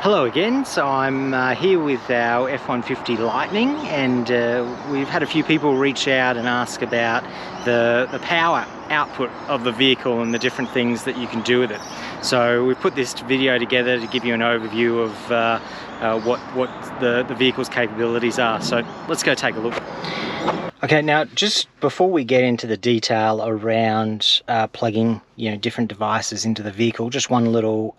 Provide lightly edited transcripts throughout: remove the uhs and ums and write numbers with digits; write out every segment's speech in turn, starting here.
Hello again. So I'm here with our F150 Lightning, and we've had a few people reach out and ask about the power output of the vehicle and the different things that you can do with it. So we put this video together to give you an overview of what the vehicle's capabilities are. So let's go take a look. Okay, now just before we get into the detail around plugging different devices into the vehicle, just one little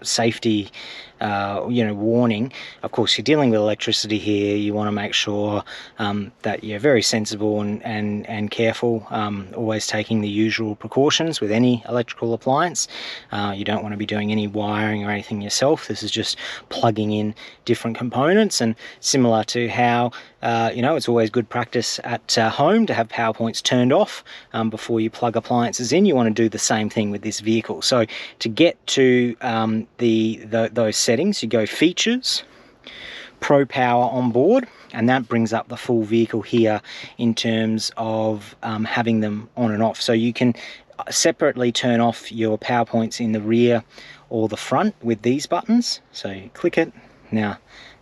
safety warning. Of course, you're dealing with electricity here. You want to make sure that you're very sensible and careful, always taking the usual precautions with any electrical appliance. You don't want to be doing any wiring or anything yourself. This is just plugging in different components, and similar to how it's always good practice at home to have power points turned off before you plug appliances in. You want to do the same thing with this vehicle. So to get to those settings, you go Features, Pro Power on Board, and that brings up the full vehicle here in terms of having them on and off. So you can separately turn off your power points in the rear or the front with these buttons. So you click it, now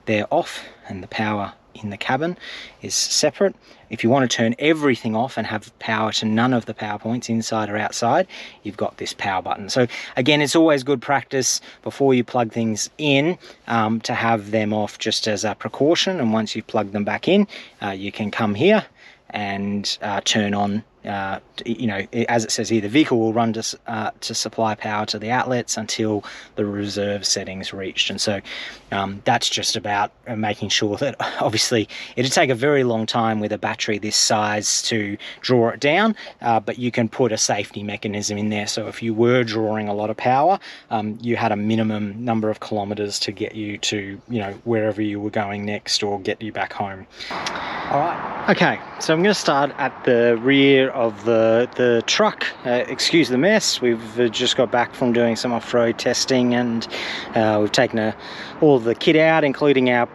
they're off, and the power in the cabin is separate. If you want to turn everything off and have power to none of the power points inside or outside, you've got this power button. So again, it's always good practice before you plug things in to have them off just as a precaution, and once you've plugged them back in, you can come here and turn on as it says here, the vehicle will run to supply power to the outlets until the reserve settings reached. And so that's just about making sure that, obviously it'd take a very long time with a battery this size to draw it down, but you can put a safety mechanism in there. So if you were drawing a lot of power, you had a minimum number of kilometers to get you to wherever you were going next, or get you back home. All right, okay, so I'm going to start at the rear of the truck. Excuse the mess, we've just got back from doing some off-road testing, and we've taken all the kit out, including our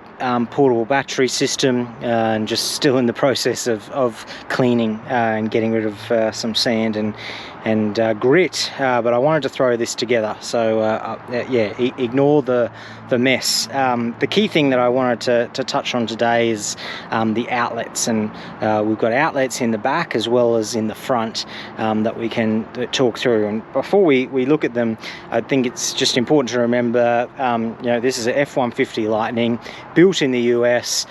portable battery system, and just still in the process of cleaning and getting rid of some sand and grit, but I wanted to throw this together. So ignore the mess. The key thing that I wanted to touch on today is the outlets, and we've got outlets in the back as well as in the front that we can talk through. And before we look at them, I think it's just important to remember this is an F150 Lightning, built in the US,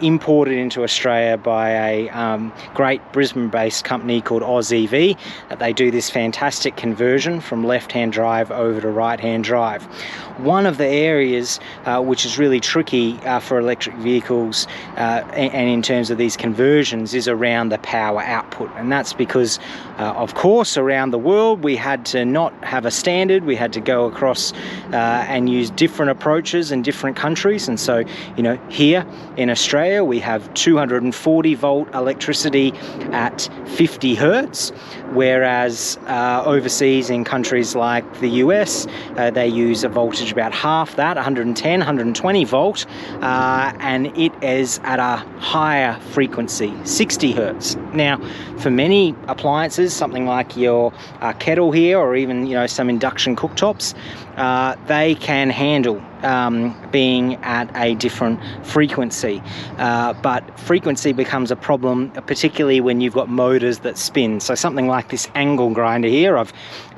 imported into Australia by a great Brisbane-based company called AusEV. They do this fantastic conversion from left-hand drive over to right-hand drive. One of the areas which is really tricky for electric vehicles and in terms of these conversions is around the power output, and that's because of course around the world we had to not have a standard. We had to go across and use different approaches in different countries. And so here in Australia we have 240 volt electricity at 50 hertz, whereas overseas in countries like the US they use a voltage about half that, 110, 120 volt, and it is at a higher frequency, 60 hertz. Now for many appliances, something like your kettle here, or even some induction cooktops, they can handle being at a different frequency, but frequency becomes a problem, particularly when you've got motors that spin. So something like this angle grinder here, I've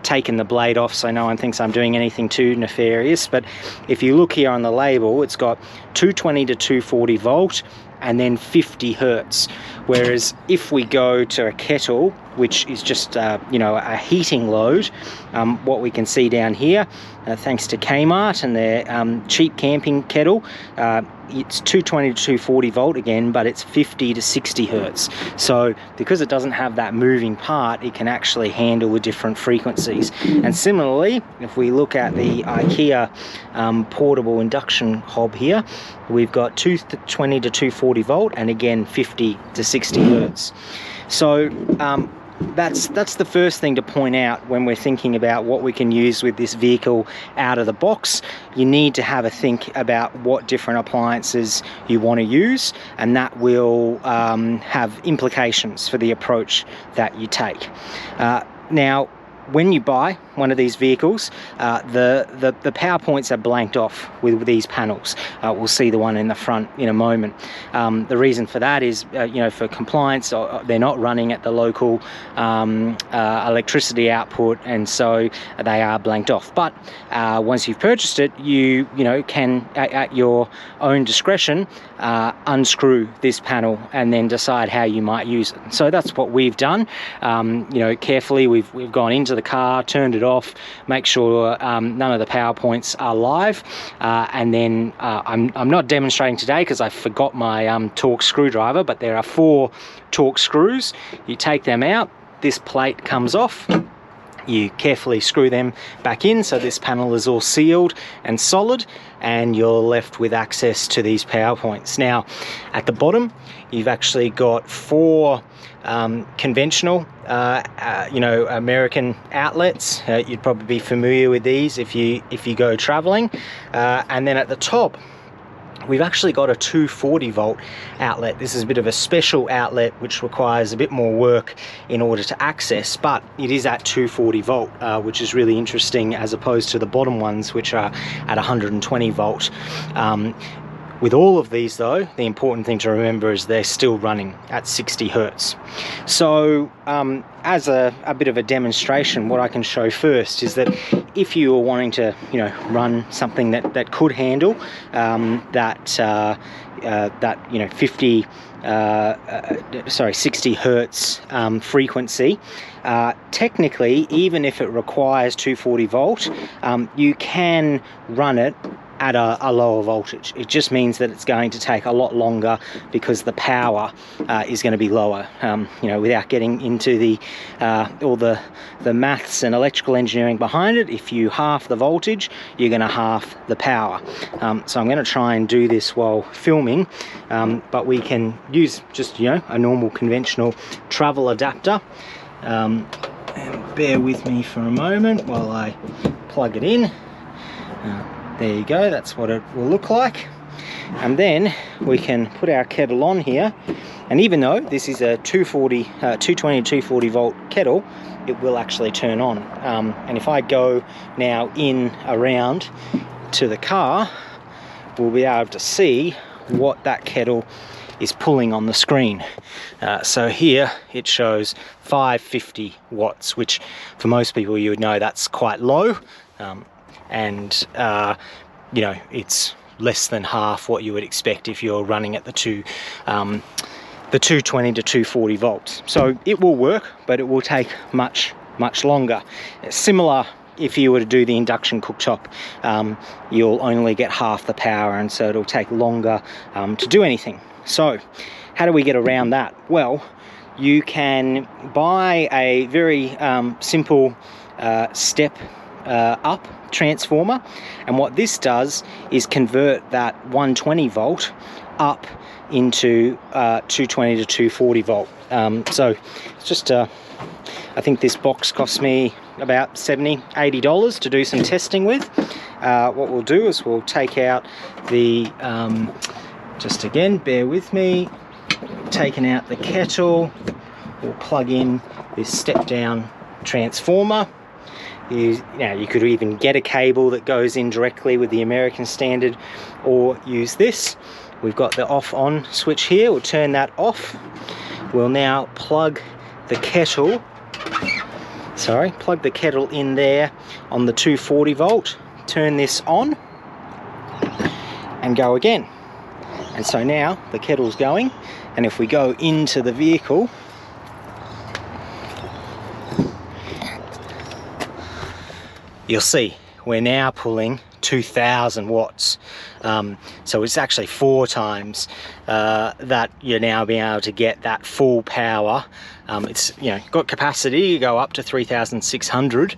taken the blade off so no one thinks I'm doing anything too nefarious, but if you look here on the label, it's got 220 to 240 volt and then 50 hertz. Whereas if we go to a kettle, which is just a heating load, what we can see down here, thanks to Kmart and their cheap camping kettle, it's 220 to 240 volt again, but it's 50 to 60 hertz. So because it doesn't have that moving part, it can actually handle the different frequencies. And similarly, if we look at the IKEA portable induction hob here, we've got 220 to 240 volt and again 50 to 60 hertz. So that's the first thing to point out when we're thinking about what we can use with this vehicle out of the box. You need to have a think about what different appliances you want to use, and that will have implications for the approach that you take. Now, when you buy one of these vehicles, the power points are blanked off with these panels. We'll see the one in the front in a moment. The reason for that is, for compliance, they're not running at the local electricity output, and so they are blanked off. But once you've purchased it, you can, at your own discretion, unscrew this panel and then decide how you might use it. So that's what we've done. Carefully we've gone into the car, turned it off, make sure none of the power points are live, and then I'm not demonstrating today because I forgot my torx screwdriver, but there are 4 torx screws. You take them out, this plate comes off, you carefully screw them back in so this panel is all sealed and solid, and you're left with access to these power points. Now at the bottom you've actually got 4 conventional American outlets. You'd probably be familiar with these if you go traveling, and then at the top we've actually got a 240 volt outlet. This is a bit of a special outlet which requires a bit more work in order to access, but it is at 240 volt, which is really interesting as opposed to the bottom ones which are at 120 volt. With all of these though, the important thing to remember is they're still running at 60 Hertz. So as a bit of a demonstration, what I can show first is that if you were wanting to run something that could handle that 60 Hertz frequency, technically, even if it requires 240 volt, you can run it at a lower voltage. It just means that it's going to take a lot longer because the power is going to be lower. Without getting into all the maths and electrical engineering behind it, if you half the voltage, you're going to half the power. So I'm going to try and do this while filming, but we can use just a normal conventional travel adapter. And bear with me for a moment while I plug it in. There you go, that's what it will look like. And then we can put our kettle on here, and even though this is a 220 to 240 volt kettle, it will actually turn on. And if I go now around to the car, we'll be able to see what that kettle is pulling on the screen. So here it shows 550 watts, which for most people you would know that's quite low. It's less than half what you would expect if you're running at the 220 to 240 volts. So it will work, but it will take much longer. Similar, if you were to do the induction cooktop, you'll only get half the power, and so it'll take longer to do anything. So how do we get around that? Well, you can buy a very simple step up transformer, and what this does is convert that 120 volt up into 220 to 240 volt. So it's just I think this box cost me about $70–80 to do some testing with. What we'll do is we'll take out the just again, bear with me, taking out the kettle, we'll plug in this step down transformer. You could even get a cable that goes in directly with the American standard, or use this. We've got the off-on switch here. We'll turn that off. We'll now plug the kettle in there on the 240 volt, turn this on and go again. And so now the kettle's going, and if we go into the vehicle, you'll see we're now pulling 2000 watts. So it's actually 4 times that you're now being able to get that full power. It's got capacity to go up to 3600,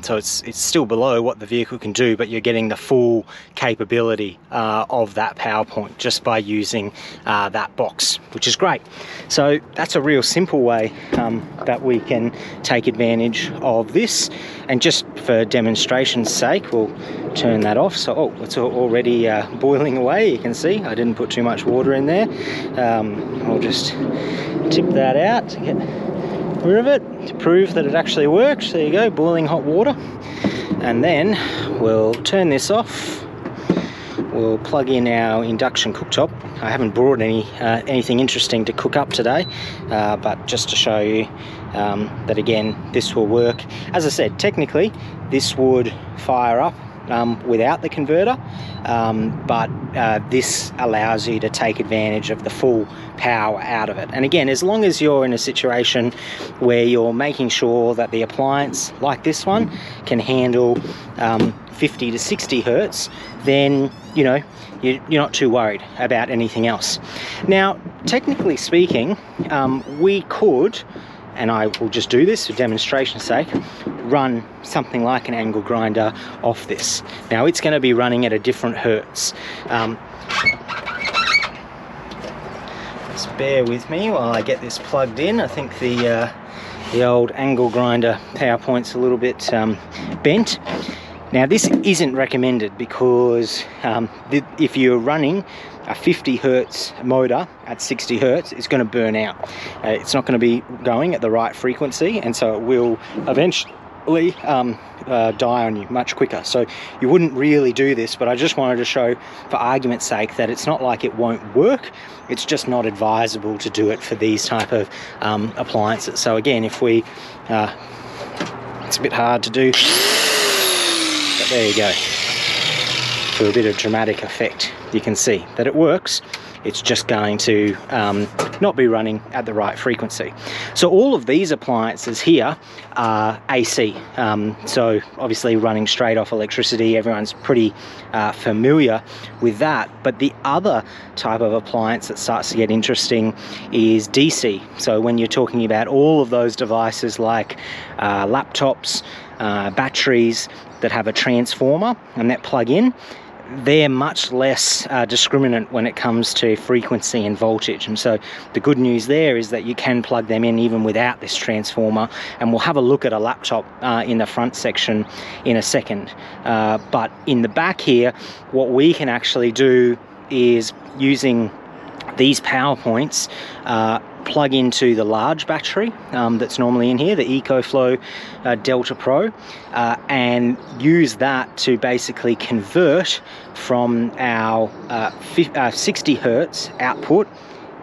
so it's still below what the vehicle can do, but you're getting the full capability of that power point just by using that box, which is great. So that's a real simple way that we can take advantage of this. And just for demonstration's sake, we'll turn that off. So it's already boiling away. You can see I didn't put too much water in there. I'll just tip that out to get rivet to prove that it actually worked. There you go, boiling hot water. And then we'll turn this off. We'll plug in our induction cooktop. I haven't brought anything interesting to cook up today, but just to show you that again, this will work. As I said, technically this would fire up without the converter, but this allows you to take advantage of the full power out of it. And again, as long as you're in a situation where you're making sure that the appliance, like this one, can handle 50 to 60 hertz, then you know you're not too worried about anything else. Now, technically speaking, we could, and I will just do this for demonstration's sake, run something like an angle grinder off this. Now it's going to be running at a different hertz. Just bear with me while I get this plugged in. I think the old angle grinder power point's a little bit bent. Now this isn't recommended because if you're running a 50 hertz motor at 60 hertz, it's going to burn out. It's not going to be going at the right frequency, and so it will eventually die on you much quicker. So you wouldn't really do this, but I just wanted to show, for argument's sake, that it's not like it won't work. It's just not advisable to do it for these type of appliances. So again, if we, it's a bit hard to do, but there you go. For a bit of dramatic effect, you can see that it works. It's just going to not be running at the right frequency. So all of these appliances here are AC, so obviously running straight off electricity. Everyone's pretty familiar with that. But the other type of appliance that starts to get interesting is DC. So when you're talking about all of those devices like laptops, batteries that have a transformer and that plug in, they're much less discriminant when it comes to frequency and voltage. And so the good news there is that you can plug them in even without this transformer, and we'll have a look at a laptop in the front section in a second. But in the back here, what we can actually do is, using these power points, plug into the large battery that's normally in here, the EcoFlow Delta Pro, and use that to basically convert from our 60 hertz output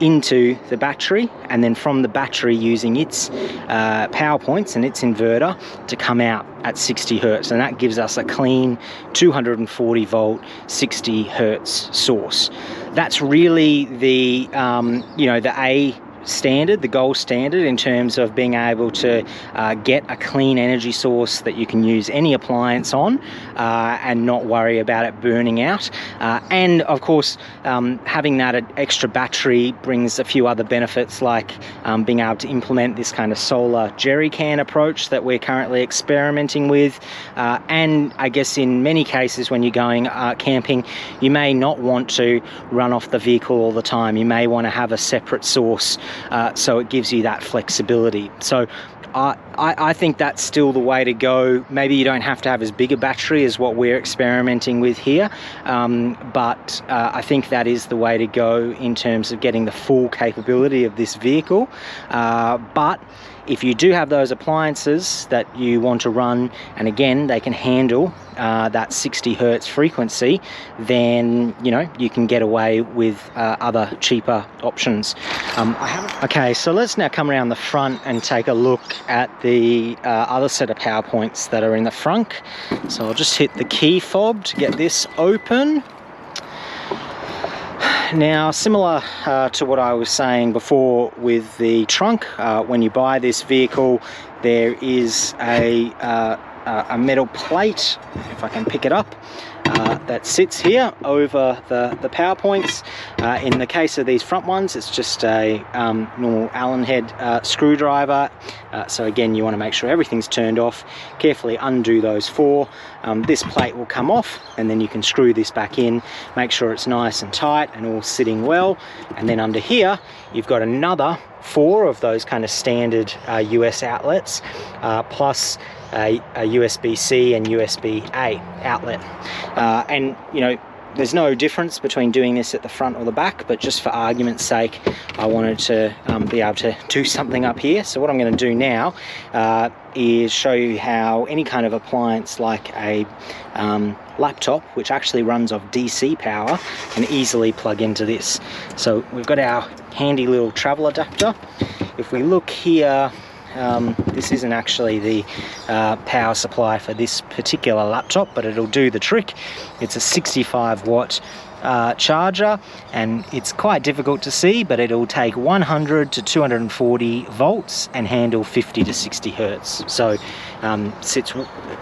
into the battery, and then from the battery using its power points and its inverter to come out at 60 hertz, and that gives us a clean 240 volt 60 hertz source. That's really the the A standard, the gold standard, in terms of being able to get a clean energy source that you can use any appliance on and not worry about it burning out. And of course, having that extra battery brings a few other benefits, like being able to implement this kind of solar jerry can approach that we're currently experimenting with. And I guess in many cases when you're going camping, you may not want to run off the vehicle all the time. You may want to have a separate source, so it gives you that flexibility. So I think that's still the way to go. Maybe you don't have to have as big a battery as what we're experimenting with here, but I think that is the way to go in terms of getting the full capability of this vehicle. But if you do have those appliances that you want to run, and again they can handle that 60 hertz frequency, then you can get away with other cheaper options. Okay, so let's now come around the front and take a look at the other set of power points that are in the front. So I'll just hit the key fob to get this open. Now, similar to what I was saying before with the trunk, when you buy this vehicle, there is a metal plate, if I can pick it up, that sits here over the power points. In the case of these front ones, it's just a normal Allen head screwdriver. So again, you want to make sure everything's turned off. Carefully undo those four. This plate will come off, and then you can screw this back in. Make sure it's nice and tight and all sitting well. And then under here, you've got another 4 of those kind of standard US outlets, plus a USB-C and USB-A outlet. And there's no difference between doing this at the front or the back, but just for argument's sake, I wanted to be able to do something up here. So what I'm going to do now is show you how any kind of appliance like a laptop, which actually runs off DC power, can easily plug into this. So we've got our handy little travel adapter. If we look here, this isn't actually the power supply for this particular laptop, but it'll do the trick. It's a 65 watt charger, and it's quite difficult to see, but it'll take 100 to 240 volts and handle 50 to 60 hertz. So sits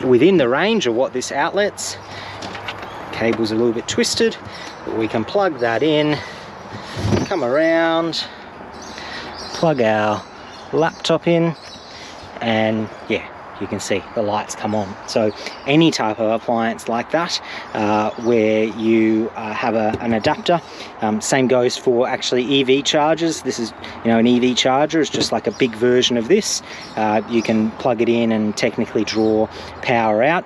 within the range of what this outlet's. Cable's a little bit twisted, but we can plug that in, come around, plug our laptop in, and yeah, you can see the lights come on. So any type of appliance like that where you have an adapter, same goes for actually EV chargers. This is, you know, an EV charger is just like a big version of this. You can plug it in and technically draw power out.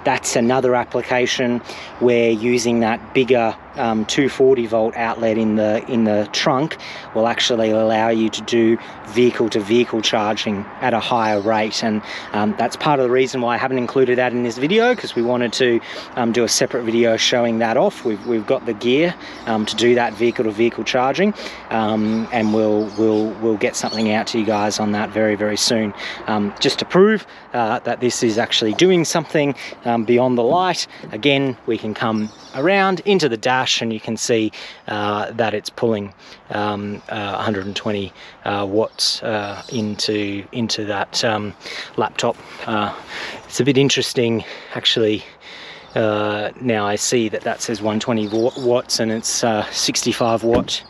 That's another application where using that bigger 240 volt outlet in the trunk will actually allow you to do vehicle to vehicle charging at a higher rate, and that's part of the reason why I haven't included that in this video, because we wanted to do a separate video showing that off. We've got the gear to do that vehicle to vehicle charging, and we'll get something out to you guys on that very, very soon, just to prove that this is actually doing something beyond the light. Again, we can come around into the dash and you can see that it's pulling 120 watts into that laptop. It's a bit interesting actually. Now I see that says 120 watts and it's 65 watt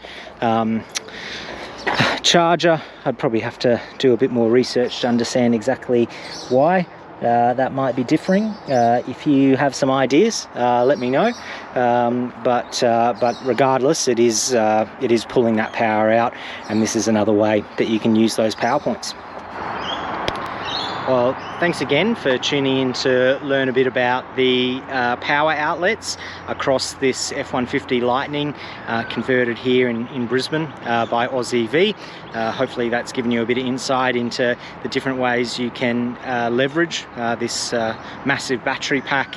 charger. I'd probably have to do a bit more research to understand exactly why that might be differing. If you have some ideas, let me know. But regardless, it is pulling that power out, and this is another way that you can use those power points. Well, thanks again for tuning in to learn a bit about the power outlets across this F150 Lightning converted here in Brisbane by Aussie V. Hopefully that's given you a bit of insight into the different ways you can leverage this massive battery pack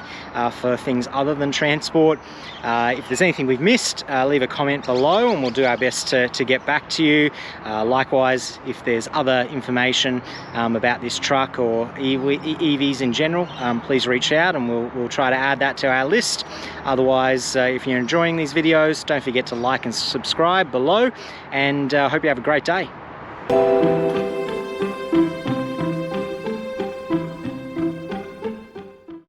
for things other than transport. If there's anything we've missed, leave a comment below and we'll do our best to get back to you. Likewise, if there's other information about this truck or EVs in general, please reach out and we'll try to add that to our list. Otherwise, if you're enjoying these videos, don't forget to like and subscribe below, and hope you have a great day.